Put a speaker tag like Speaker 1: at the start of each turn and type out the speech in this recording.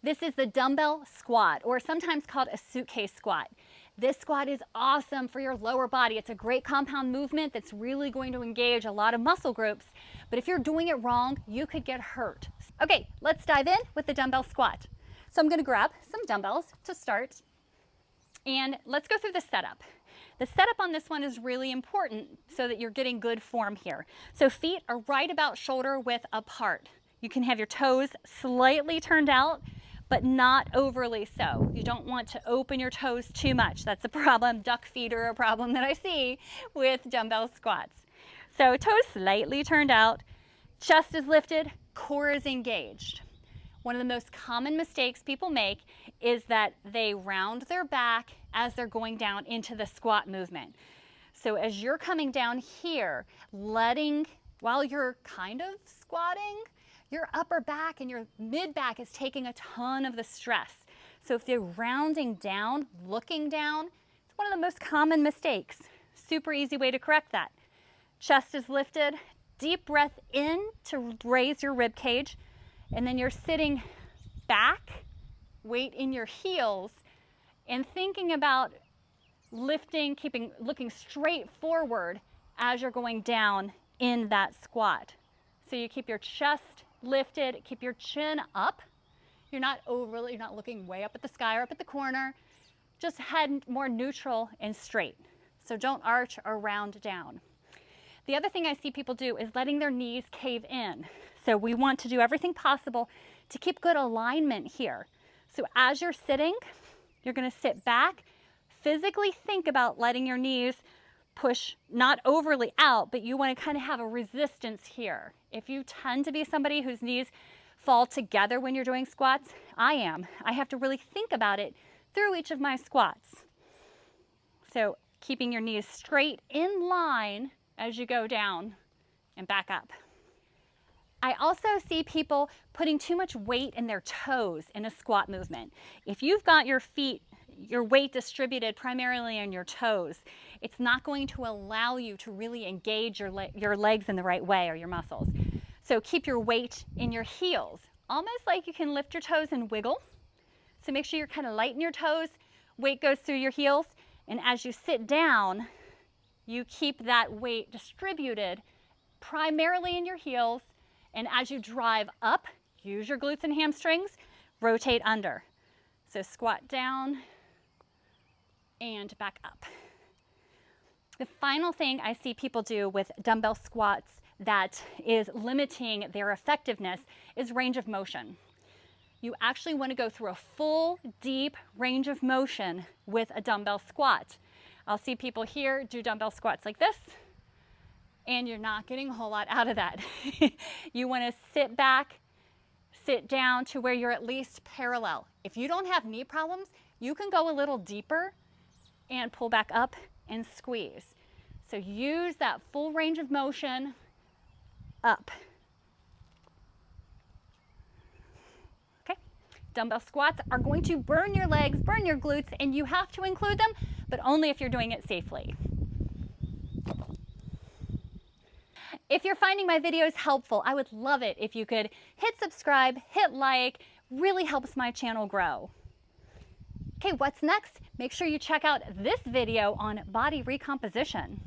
Speaker 1: This is the dumbbell squat, or sometimes called a suitcase squat. This squat is awesome for your lower body. It's a great compound movement that's really going to engage a lot of muscle groups, but if you're doing it wrong, you could get hurt. Okay, let's dive in with the dumbbell squat. So I'm gonna grab some dumbbells to start, and let's go through the setup. The setup on this one is really important so that you're getting good form here. So feet are right about shoulder width apart. You can have your toes slightly turned out, but not overly so. You don't want to open your toes too much. That's a problem. Duck feet are a problem that I see with dumbbell squats. So toes slightly turned out, chest is lifted, core is engaged. One of the most common mistakes people make is that they round their back as they're going down into the squat movement. So as you're coming down here, while you're kind of squatting, your upper back and your mid back is taking a ton of the stress. So if you're rounding down, looking down, it's one of the most common mistakes. Super easy way to correct that. Chest is lifted, deep breath in to raise your rib cage, and then you're sitting back, weight in your heels, and thinking about lifting, looking straight forward as you're going down in that squat. So you keep your chest lifted, keep your chin up. You're not looking way up at the sky or up at the corner. Just head more neutral and straight. So don't arch or round down. The other thing I see people do is letting their knees cave in. So we want to do everything possible to keep good alignment here. So as you're sitting, you're going to sit back, physically think about letting your knees push not overly out, but you want to kind of have a resistance here. If you tend to be somebody whose knees fall together when you're doing squats, I have to really think about it through each of my squats. So keeping your knees straight in line as you go down and back up. I also see people putting too much weight in their toes in a squat movement. If you've got your weight distributed primarily on your toes, it's not going to allow you to really engage your legs in the right way or your muscles. So keep your weight in your heels, almost like you can lift your toes and wiggle. So make sure you're kind of light in your toes, weight goes through your heels, and as you sit down, you keep that weight distributed primarily in your heels, and as you drive up, use your glutes and hamstrings, rotate under. So squat down and back up. The final thing I see people do with dumbbell squats that is limiting their effectiveness is range of motion. You actually want to go through a full, deep range of motion with a dumbbell squat. I'll see people here do dumbbell squats like this, and you're not getting a whole lot out of that. You want to sit back, sit down to where you're at least parallel. If you don't have knee problems, you can go a little deeper and pull back up and squeeze. So use that full range of motion up. Okay, dumbbell squats are going to burn your legs, burn your glutes, and you have to include them, but only if you're doing it safely. If you're finding my videos helpful, I would love it if you could hit subscribe, hit like, really helps my channel grow. Okay, what's next? Make sure you check out this video on body recomposition.